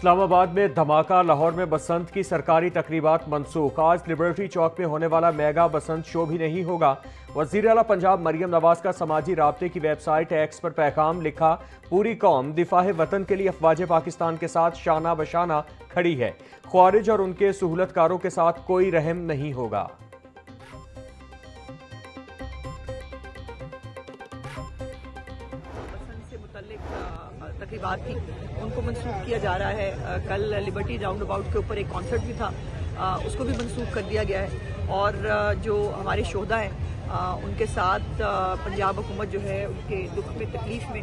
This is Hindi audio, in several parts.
इस्लामाबाद में धमाका, लाहौर में बसंत की सरकारी तकरीबात मनसूख। आज लिबर्टी चौक में होने वाला मेगा बसंत शो भी नहीं होगा। वजीर आला पंजाब मरियम नवाज का समाजी राब्ते की वेबसाइट एक्स पर पैगाम लिखा, पूरी कौम दिफाए वतन के लिए अफवाज पाकिस्तान के साथ शाना बशाना खड़ी है। ख्वारिज और उनके सहूलतकारों के साथ कोई रहम नहीं होगा। तकरीबात थी उनको मनसूख किया जा रहा है। कल लिबर्टी राउंड अबाउट के ऊपर एक कॉन्सर्ट भी था, उसको भी मनसूख कर दिया गया है। और जो हमारे शोधा हैं उनके साथ पंजाब हुकूमत जो है उनके दुख में तकलीफ में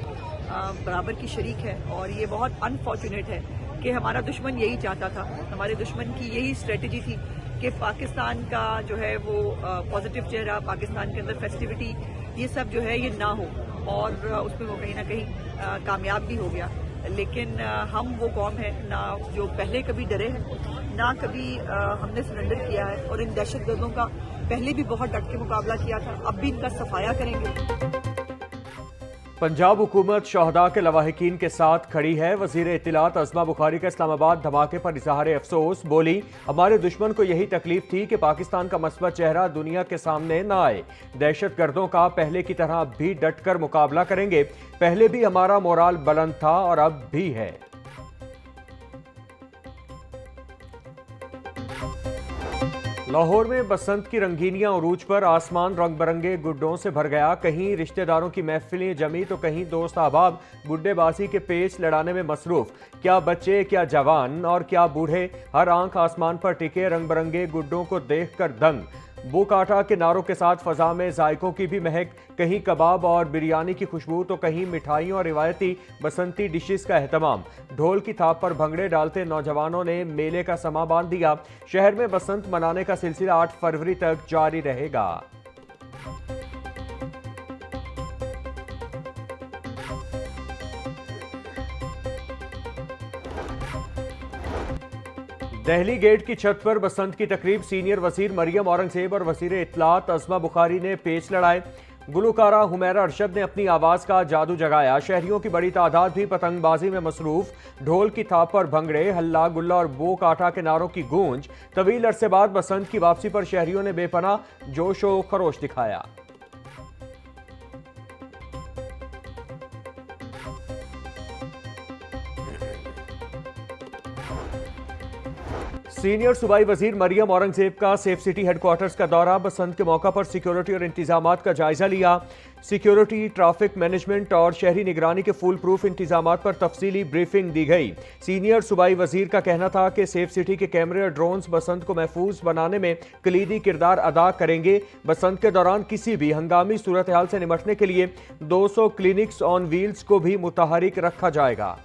बराबर की शरीक है। और ये बहुत अनफॉर्चुनेट है कि हमारा दुश्मन यही चाहता था, हमारे दुश्मन की यही स्ट्रेटजी थी कि पाकिस्तान का जो है वो पॉजिटिव चेहरा, पाकिस्तान के अंदर फेस्टिविटी, ये सब जो है ये ना हो। और उसमें वो कहीं ना कहीं कामयाब भी हो गया। लेकिन हम वो कौम है ना जो पहले कभी डरे हैं, ना कभी हमने सरेंडर किया है। और इन दहशतगर्दों का पहले भी बहुत डट के मुकाबला किया था, अब भी इनका सफाया करेंगे। पंजाब हुकूमत शहदा के लवाहिकीन के साथ खड़ी है। वजीर इत्तिलात अज़मा बुखारी का इस्लामाबाद धमाके पर इजहार अफसोस, बोली हमारे दुश्मन को यही तकलीफ थी कि पाकिस्तान का मस्बत चेहरा दुनिया के सामने न आए। दहशत गर्दों का पहले की तरह भी डट कर मुकाबला करेंगे। पहले भी हमारा मोराल बुलंद था और अब भी है। लाहौर में बसंत की रंगीनियां उरूज पर, आसमान रंग बिरंगे गुड्डों से भर गया। कहीं रिश्तेदारों की महफिलें जमी तो कहीं दोस्त अहबाब गुड्डेबाजी के पेच लड़ाने में मसरूफ। क्या बच्चे, क्या जवान और क्या बूढ़े, हर आंख आसमान पर टिके रंग बिरंगे गुड्डों को देखकर दंग। बुक आटा के नारों के साथ फजा में जायकों की भी महक, कहीं कबाब और बिरयानी की खुशबू तो कहीं मिठाइयों और रिवायती बसंती डिशेस का एहतमाम। ढोल की थाप पर भंगड़े डालते नौजवानों ने मेले का समा बांध दिया। शहर में बसंत मनाने का सिलसिला 8 फरवरी तक जारी रहेगा। दहली गेट की छत पर बसंत की तकरीब, सीनियर वजीर मरियम औरंगजेब और वजीर इत्तलात अज़मा बुखारी ने पेच लड़ाए। गुलकारा हुमैरा अरशद ने अपनी आवाज का जादू जगाया। शहरियों की बड़ी तादाद भी पतंगबाजी में मसरूफ। ढोल की थाप पर भंगड़े, हल्ला गुल्ला और बोक आटा के नारों की गूंज। तवील अरसे बाद बसंत की वापसी पर शहरियों ने बेपनाह जोश व खरोश दिखाया। सीनियर सूबाई वजीर मरियम औरंगजेब का सेफ सिटी हेडक्वार्टर्स का दौरा, बसंत के मौका पर सिक्योरिटी और इंतजामात का जायजा लिया। सिक्योरिटी, ट्रैफिक मैनेजमेंट और शहरी निगरानी के फुल प्रूफ इंतजामात पर तफसीली ब्रीफिंग दी गई। सीनियर सूबाई वजीर का कहना था कि सेफ सिटी के कैमरे और ड्रोन्स बसंत को महफूज बनाने में कलीदी किरदार अदा करेंगे। बसंत के दौरान किसी भी हंगामी सूरत हाल से निपटने के लिए 200 क्लिनिक्स ऑन व्हील्स को भी मुतहरिक रखा जाएगा।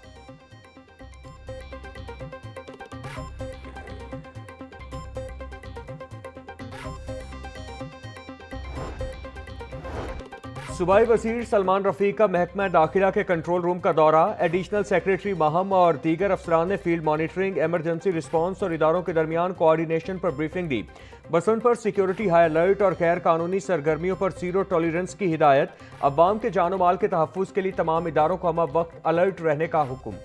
सूबाई वजीर सलमान रफीक का महकमा दाखिला के कंट्रोल रूम का दौरा। एडिशनल सेक्रेटरी माहम और दीगर अफसरान ने फील्ड मॉनिटरिंग, इमरजेंसी रिस्पांस और इदारों के दरमियान कोऑर्डिनेशन पर ब्रीफिंग दी। बसंत पर सिक्योरिटी हाई अलर्ट और गैर कानूनी सरगर्मियों पर जीरो टॉलरेंस की हिदायत। अवाम के जानो माल के तहफ्फुज के लिए तमाम इदारों को हम वक्त अलर्ट रहने का हुक्म।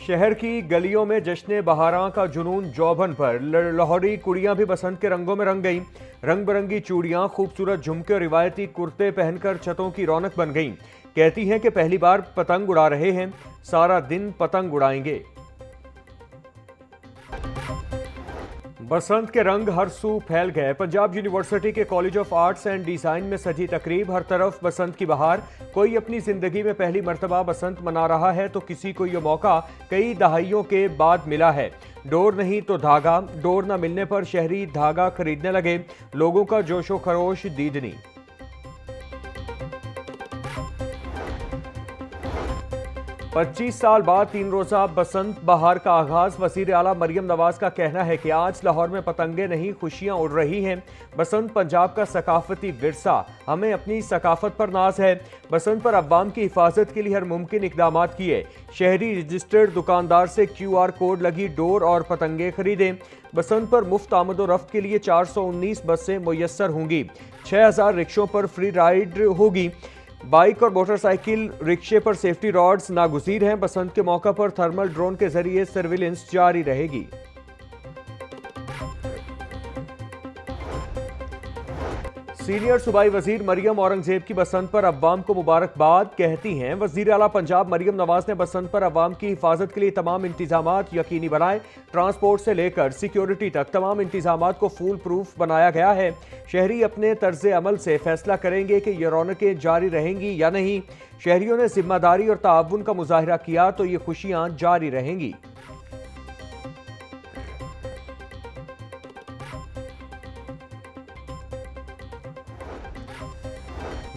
शहर की गलियों में जश्न बहारां का जुनून जौबन पर। लाहौरी कुड़ियां भी बसंत के रंगों में रंग गईं। रंग बिरंगी चूड़ियां, खूबसूरत झुमके और रिवायती कुर्ते पहनकर छतों की रौनक बन गईं। कहती हैं कि पहली बार पतंग उड़ा रहे हैं, सारा दिन पतंग उड़ाएंगे। बसंत के रंग हर सू फैल गए। पंजाब यूनिवर्सिटी के college of arts and design में सजी तकरीब, हर तरफ बसंत की बहार। कोई अपनी जिंदगी में पहली मर्तबा बसंत मना रहा है तो किसी को यह मौका कई दहाइयों के बाद मिला है। डोर नहीं तो धागा, डोर न मिलने पर शहरी धागा खरीदने लगे। लोगों का जोशो खरोश दीदनी। 25 साल बाद 3 रोजा बसंत बहार का आगाज। वजीर आला मरियम नवाज का कहना है कि आज लाहौर में पतंगे नहीं, खुशियां उड़ रही हैं। बसंत पंजाब का सकाफती विरसा, हमें अपनी सकाफत पर नाज है। बसंत पर अवाम की हिफाजत के लिए हर मुमकिन इकदाम किए। शहरी रजिस्टर्ड दुकानदार से QR कोड लगी डोर और पतंगे खरीदें। बसंत पर मुफ्त आमद रफ्त के लिए 419 बसें मुयस्सर होंगी। 6000 रिक्शों पर फ्री राइड होगी। बाइक और मोटरसाइकिल रिक्शे पर सेफ्टी रॉड्स नागुज़ीर हैं। बसंत के मौका पर थर्मल ड्रोन के जरिए सर्विलेंस जारी रहेगी। सीनियर सूबाई वजीर मरियम औरंगजेब की बसंत पर अवाम को मुबारकबाद। कहती हैं, वजीर आला पंजाब मरियम नवाज ने बसंत पर अवाम की हिफाजत के लिए तमाम इंतजामात यकीनी बनाए। ट्रांसपोर्ट से लेकर सिक्योरिटी तक तमाम इंतजामात को फूल प्रूफ बनाया गया है। शहरी अपने तर्ज अमल से फैसला करेंगे कि ये रौनकें जारी रहेंगी या नहीं। शहरियों ने जिम्मेदारी और ताउन का मुजाहिरा किया तो ये खुशियां जारी रहेंगी।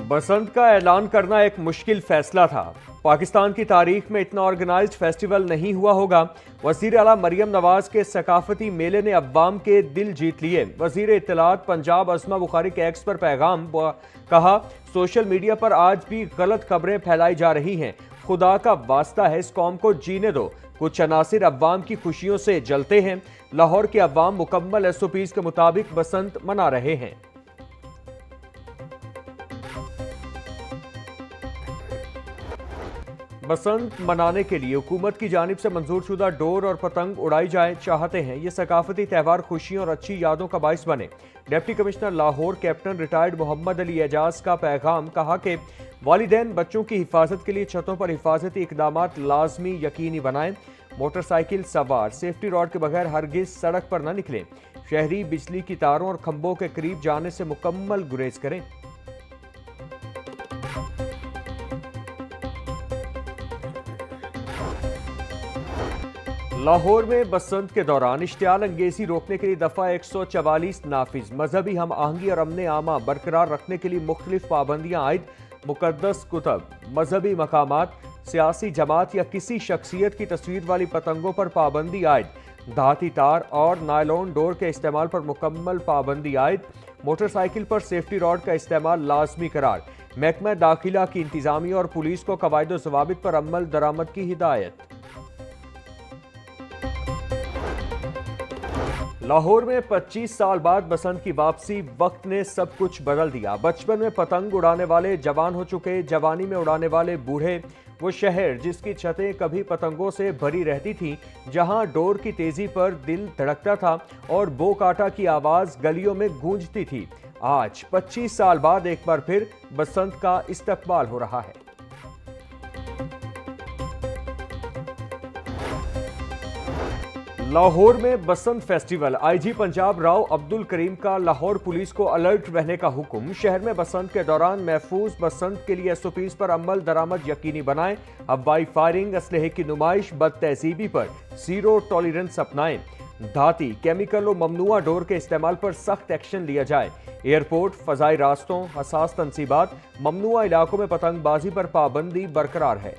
बसंत का ऐलान करना एक मुश्किल फैसला था। पाकिस्तान की तारीख में इतना ऑर्गेनाइज्ड फेस्टिवल नहीं हुआ होगा। वजीर आला मरियम नवाज के सकाफती मेले ने अव्वाम के दिल जीत लिए। वजीर इत्तलात पंजाब अस्मा बुखारी के एक्स पर पैगाम कहा, सोशल मीडिया पर आज भी गलत खबरें फैलाई जा रही हैं। खुदा का वास्ता है, इस कौम को जीने दो। कुछ अनासिर अव्वाम की खुशियों से जलते हैं। लाहौर के अव्वाम मुकम्मल SOPs के मुताबिक बसंत मना रहे हैं। बसंत मनाने के लिए हुकूमत की जानिब से मंजूर शुदा डोर और पतंग उड़ाई जाए चाहते हैं। ये सकाफती त्यौहार खुशियों और अच्छी यादों का बाइस बने। Deputy commissioner Lahore captain retired Mohammad Ali Ejaz का पैगाम, कहा कि वालिदैन बच्चों की हिफाजत के लिए छतों पर हिफाजती इकदामात लाजमी यकीनी बनाएं। मोटरसाइकिल सवार सेफ्टी रॉड के बगैर हरगिज सड़क पर न निकलें। शहरी बिजली की तारों और खंभों के करीब जाने से मुकम्मल गुरेज करें। लाहौर में बसंत के दौरान इश्तियाल अंगेजी रोकने के लिए दफ़ा 144 नाफिज। मजहबी हम आहंगी और अमन आमा बरकरार रखने के लिए मुख्तलिफ पाबंदियाँ आयद। मुकद्दस कुतब, मजहबी मकामात, सियासी जमात या किसी शख्सियत की तस्वीर वाली पतंगों पर पाबंदी आयद। धाती तार और नायलॉन डोर के इस्तेमाल पर मुकम्मल पाबंदी आयद। मोटरसाइकिल पर सेफ्टी रॉड का इस्तेमाल लाजमी करार। महकमा दाखिला की इंतजामिया और पुलिस को कवायद व ज़वाबित पर अमल दरामद की हिदायत। लाहौर में 25 साल बाद बसंत की वापसी, वक्त ने सब कुछ बदल दिया। बचपन में पतंग उड़ाने वाले जवान हो चुके, जवानी में उड़ाने वाले बूढ़े। वो शहर जिसकी छतें कभी पतंगों से भरी रहती थीं, जहां डोर की तेजी पर दिल धड़कता था और बो काटा की आवाज गलियों में गूंजती थी। आज 25 साल बाद एक बार फिर बसंत का इस्तकबाल हो रहा है। लाहौर में बसंत फेस्टिवल। IG पंजाब राव अब्दुल करीम का लाहौर पुलिस को अलर्ट रहने का हुक्म। शहर में बसंत के दौरान महफूज बसंत के लिए SOPs पर अमल दरामद यकीनी बनाएं। हवाई फायरिंग, असलहे की नुमाइश, बद तहजीबी पर जीरो टॉलरेंस अपनाएं। धाती, केमिकल और ममनुआ डोर के इस्तेमाल पर सख्त एक्शन लिया जाए। एयरपोर्ट, फजाई रास्तों, हसास तनसीबात, ममनुआ इलाकों में पतंगबाजी पर पाबंदी बरकरार है।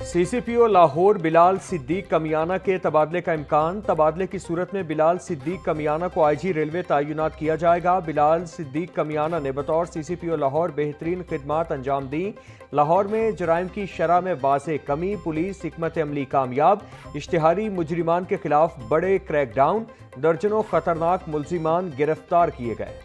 CCPO लाहौर बिलाल सिद्दीक कमियाना के तबादले का इम्कान। तबादले की सूरत में बिलाल सिद्दीक कमियाना को IG रेलवे तैनात किया जाएगा। बिलाल सिद्दीक कमियाना ने बतौर CCPO लाहौर बेहतरीन खिदमात अंजाम दी। लाहौर में जराइम की शरह में वाज़ेह कमी, पुलिस हिकमत अमली कामयाब। इश्तिहारी मुजरिमान के खिलाफ बड़े क्रैकडाउन, दर्जनों खतरनाक मुलजिमान गिरफ्तार किए गए।